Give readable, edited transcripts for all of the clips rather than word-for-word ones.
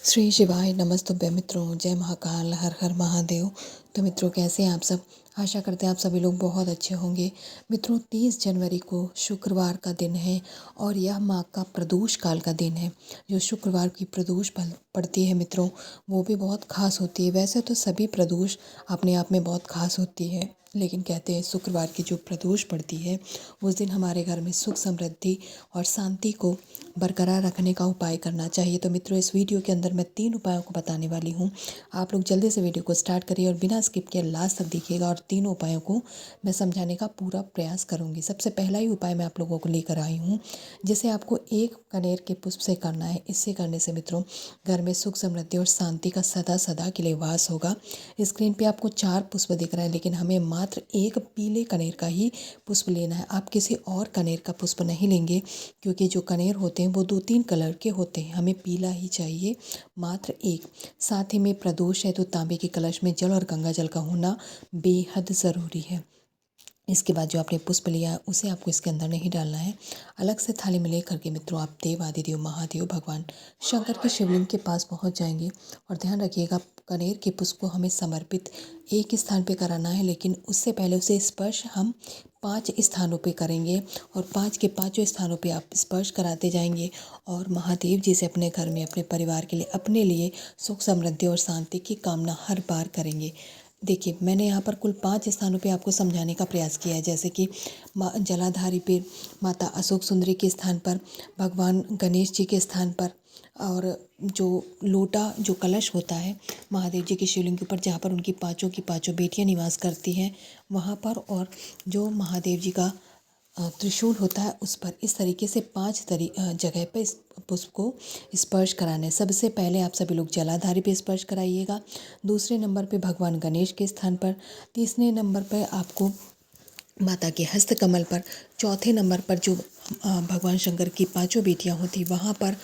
श्री शिवाय नमस्तुभ्य मित्रों, जय महाकाल, हर हर महादेव। तो मित्रों, कैसे हैं आप सब? आशा करते हैं आप सभी लोग बहुत अच्छे होंगे। मित्रों, 30 जनवरी को शुक्रवार का दिन है और यह माँ का प्रदोष काल का दिन है। जो शुक्रवार की प्रदोष पड़ती है मित्रों, वो भी बहुत खास होती है। वैसे तो सभी प्रदोष अपने आप में बहुत खास होती है, लेकिन कहते हैं शुक्रवार की जो प्रदोष पड़ती है उस दिन हमारे घर में सुख समृद्धि और शांति को बरकरार रखने का उपाय करना चाहिए। तो मित्रों, इस वीडियो के अंदर मैं 3 उपायों को बताने वाली हूँ। आप लोग जल्दी से वीडियो को स्टार्ट करिए और बिना स्किप किए लास्ट तक देखिएगा और तीनों उपायों को मैं समझाने का पूरा प्रयास करूँगी। सबसे पहला ही उपाय मैं आप लोगों को लेकर आई हूँ, जिसे आपको एक कनेर के पुष्प से करना है। इससे करने से मित्रों, घर में सुख समृद्धि और शांति का सदा सदा के लिए वास होगा। स्क्रीन पे आपको 4 पुष्प दिख रहे हैं, लेकिन हमें मात्र एक पीले कनेर का ही पुष्प लेना है। आप किसी और कनेर का पुष्प नहीं लेंगे, क्योंकि जो कनेर होते हैं वो 2-3 कलर के होते हैं। हमें पीला ही चाहिए, मात्र एक। साथ ही में प्रदोष है तो तांबे के कलश में जल और गंगा जल का होना बेहद ज़रूरी है। इसके बाद जो आपने पुष्प लिया है उसे आपको इसके अंदर नहीं डालना है। अलग से थाली में लेकर के मित्रों, आप देव आदिदेव महादेव भगवान शंकर के शिवलिंग के पास पहुंच जाएंगे। और ध्यान रखिएगा, कनेर के पुष्प को हमें समर्पित एक स्थान पे कराना है, लेकिन उससे पहले उसे स्पर्श हम 5 स्थानों पे करेंगे और 5 के 5 स्थानों पे आप स्पर्श कराते जाएंगे और महादेव जी से अपने घर में, अपने परिवार के लिए, अपने लिए सुख समृद्धि और शांति की कामना हर बार करेंगे। देखिए, मैंने यहाँ पर कुल 5 स्थानों पे आपको समझाने का प्रयास किया है, जैसे कि जलाधारी पे माता अशोक सुंदरी के स्थान पर, भगवान गणेश जी के स्थान पर, और जो लोटा, जो कलश होता है महादेव जी के शिवलिंग के ऊपर, जहाँ पर उनकी पांचों की पांचों बेटियाँ निवास करती हैं वहाँ पर, और जो महादेव जी का त्रिशूल होता है उस पर। इस तरीके से 5 जगह पर इस पुष्प को स्पर्श कराना है। सबसे पहले आप सभी लोग जलाधारी पे स्पर्श कराइएगा, दूसरे नंबर पे भगवान गणेश के स्थान पर, तीसरे नंबर पर आपको माता के हस्त कमल पर, चौथे नंबर पर जो भगवान शंकर की पांचों बेटियां होती वहाँ पर,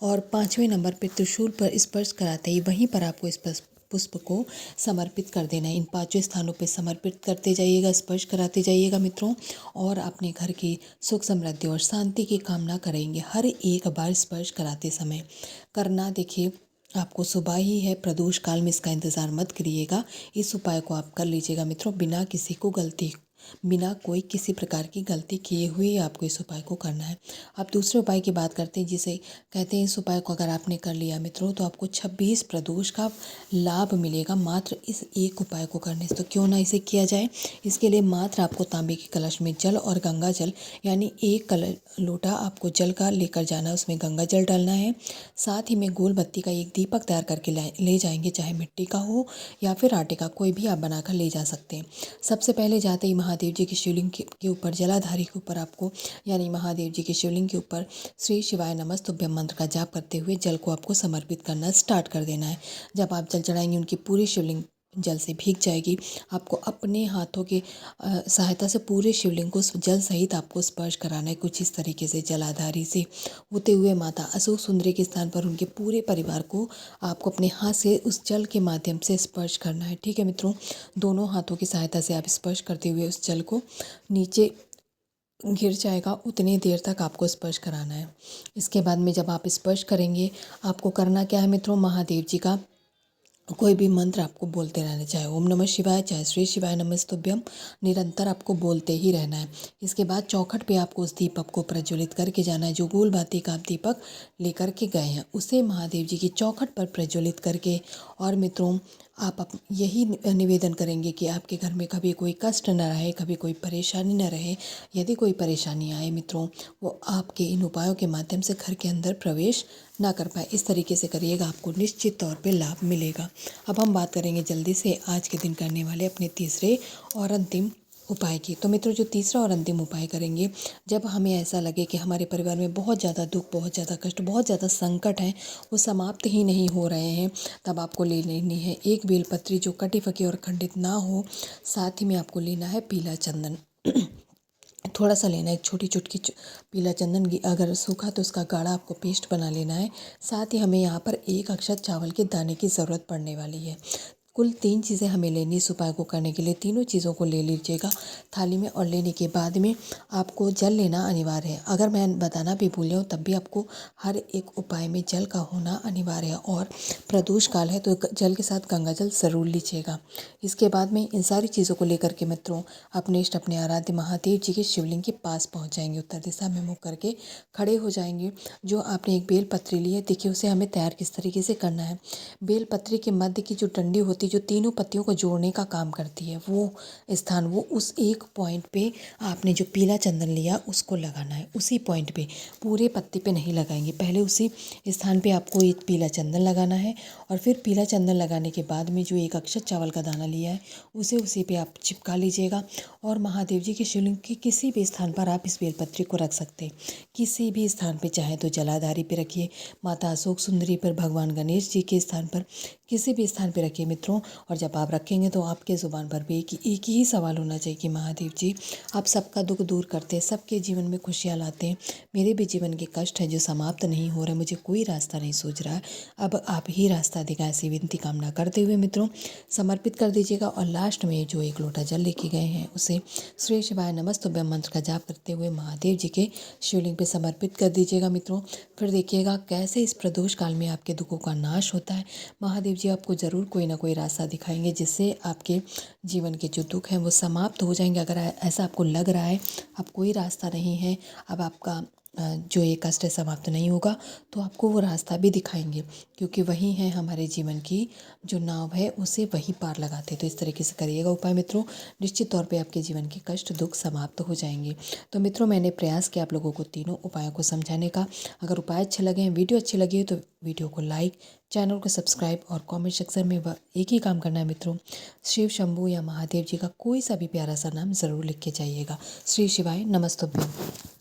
और 5वें नंबर पर त्रिशूल पर स्पर्श कराते ही वहीं पर आपको इस पुष्प को समर्पित कर देना है। इन 5 स्थानों पे समर्पित करते जाइएगा, स्पर्श कराते जाइएगा मित्रों, और अपने घर की सुख समृद्धि और शांति की कामना करेंगे हर एक बार स्पर्श कराते समय। करना देखिए, आपको सुबह ही है, प्रदोष काल में इसका इंतज़ार मत करिएगा। इस उपाय को आप कर लीजिएगा मित्रों, बिना कोई किसी प्रकार की गलती किए हुए आपको इस उपाय को करना है। अब दूसरे उपाय की बात करते हैं, जिसे कहते हैं, इस उपाय को अगर आपने कर लिया मित्रों तो आपको 26 प्रदोष का लाभ मिलेगा मात्र इस एक उपाय को करने से। तो क्यों ना इसे किया जाए। इसके लिए मात्र आपको तांबे के कलश में जल और गंगा जल, यानी एक लोटा आपको जल का लेकर जाना है, उसमें गंगा जल डालना है। साथ ही में गोल बत्ती का एक दीपक तैयार करके ले जाएंगे, चाहे मिट्टी का हो या फिर आटे का, कोई भी आप बनाकर ले जा सकते हैं। सबसे पहले जाते ही महादेव जी की शिवलिंग के ऊपर, जलाधारी के ऊपर आपको, यानी महादेव जी के शिवलिंग के ऊपर श्री शिवाय नमस्तुभ्यं मंत्र का जाप करते हुए जल को आपको समर्पित करना स्टार्ट कर देना है। जब आप जल चढ़ाएंगे, उनकी पूरी शिवलिंग जल से भीग जाएगी। आपको अपने हाथों की सहायता से पूरे शिवलिंग को जल सहित आपको स्पर्श कराना है, कुछ इस तरीके से जलाधारी से होते हुए माता अशोक सुंदरी के स्थान पर उनके पूरे परिवार को आपको अपने हाथ से उस जल के माध्यम से स्पर्श करना है। ठीक है मित्रों, दोनों हाथों की सहायता से आप स्पर्श करते हुए उस जल को नीचे गिर जाएगा उतनी देर तक आपको स्पर्श कराना है। इसके बाद में जब आप स्पर्श करेंगे, आपको करना क्या है मित्रों, महादेव जी का कोई भी मंत्र आपको बोलते रहना, चाहे ओम नमः शिवाय, चाहे श्री शिवाय नमस्तुभ्यम, निरंतर आपको बोलते ही रहना है। इसके बाद चौखट पे आपको उस दीपक को प्रज्वलित करके जाना है। जो गोल बाती का आप दीपक लेकर के गए हैं उसे महादेव जी की चौखट पर प्रज्वलित करके, और मित्रों आप यही निवेदन करेंगे कि आपके घर में कभी कोई कष्ट न रहे, कभी कोई परेशानी न रहे। यदि कोई परेशानी आए मित्रों, वो आपके इन उपायों के माध्यम से घर के अंदर प्रवेश ना कर पाए। इस तरीके से करिएगा, आपको निश्चित तौर पे लाभ मिलेगा। अब हम बात करेंगे जल्दी से आज के दिन करने वाले अपने तीसरे और अंतिम उपाय की। तो मित्रों, जो तीसरा और अंतिम उपाय करेंगे, जब हमें ऐसा लगे कि हमारे परिवार में बहुत ज़्यादा दुख, बहुत ज़्यादा कष्ट, बहुत ज़्यादा संकट हैं, वो समाप्त ही नहीं हो रहे हैं, तब आपको ले लेनी है एक बेलपत्री जो कटी फकी और खंडित ना हो। साथ ही में आपको लेना है पीला चंदन थोड़ा सा लेना है, एक छोटी चुटकी पीला चंदन की, अगर सूखा तो उसका गाढ़ा आपको पेस्ट बना लेना है। साथ ही हमें यहाँ पर 1 अक्षत चावल के दाने की ज़रूरत पड़ने वाली है। कुल 3 चीज़ें हमें लेनी इस उपाय को करने के लिए। तीनों चीज़ों को ले लीजिएगा थाली में, और लेने के बाद में आपको जल लेना अनिवार्य है। अगर मैं बताना भी भूल जाऊँ तब भी आपको हर एक उपाय में जल का होना अनिवार्य है। और प्रदोष काल है तो जल के साथ गंगा जल ज़रूर लीजिएगा। इसके बाद में इन सारी चीज़ों को लेकर के मित्रों अपने इष्ट अपने आराध्य महादेव जी के शिवलिंग के पास पहुँच जाएंगे। उत्तर दिशा में मुँह करके खड़े हो जाएंगे। जो आपने एक बेल पत्री ली है, देखिए उसे हमें तैयार किस तरीके से करना है। बेल पत्री के मध्य की जो डंडी होती है, जो तीनों पत्तियों को जोड़ने का काम करती है, वो स्थान, वो उस एक पॉइंट पे आपने जो पीला चंदन लिया उसको लगाना है। उसी पॉइंट पे, पूरे पत्ती पे नहीं लगाएंगे, पहले उसी स्थान पे आपको एक पीला चंदन लगाना है। और फिर पीला चंदन लगाने के बाद में जो एक अक्षत चावल का दाना लिया है उसे उसी पे आप चिपका लीजिएगा। और महादेव जी के शिवलिंग के किसी भी स्थान पर आप इस बेलपत्री को रख सकते हैं। किसी भी स्थान पे, चाहे तो जलाधारी पे रखिए, माता अशोक सुंदरी पर, भगवान गणेश जी के स्थान पर, किसी भी स्थान पे रखिए मित्रों। और जब आप रखेंगे तो आपके ज़ुबान पर भी एक ही सवाल होना चाहिए कि महादेव जी, आप सबका दुख दूर करते हैं, सबके जीवन में खुशियाँ लाते हैं, मेरे भी जीवन के कष्ट है जो समाप्त नहीं हो रहा, मुझे कोई रास्ता नहीं सूझ रहा है, अब आप ही रास्ता दिखाएं, ऐसी विनती कामना करते हुए मित्रों समर्पित कर दीजिएगा। और लास्ट में जो एक लोटा जल लेके गए हैं उसे श्री शिवाय नमस्तुभ्यं मंत्र का जाप करते हुए महादेव जी के शिवलिंग पे समर्पित कर दीजिएगा मित्रों। फिर देखिएगा कैसे इस प्रदोष काल में आपके दुखों का नाश होता है। महादेव जी आपको ज़रूर कोई ना कोई रास्ता दिखाएंगे जिससे आपके जीवन के जो दुख हैं वो समाप्त हो जाएंगे। अगर ऐसा आपको लग रहा है अब कोई रास्ता नहीं है, अब आपका जो ये कष्ट है समाप्त नहीं होगा, तो आपको वो रास्ता भी दिखाएंगे, क्योंकि वही है हमारे जीवन की जो नाव है, उसे वही पार लगाते। तो इस तरीके से करिएगा उपाय मित्रों, निश्चित तौर पे आपके जीवन के कष्ट दुख समाप्त हो जाएंगे। तो मित्रों मैंने प्रयास किया आप लोगों को तीनों उपायों को समझाने का। अगर उपाय अच्छे लगे हैं, वीडियो अच्छी लगी है तो वीडियो को लाइक, चैनल को सब्सक्राइब और कमेंट सेक्शन में एक ही काम करना है मित्रों, शिव शंभू या महादेव जी का कोई सा भी प्यारा सा नाम ज़रूर लिख के जाइएगा। श्री शिवाय नमस्तुभ्यं।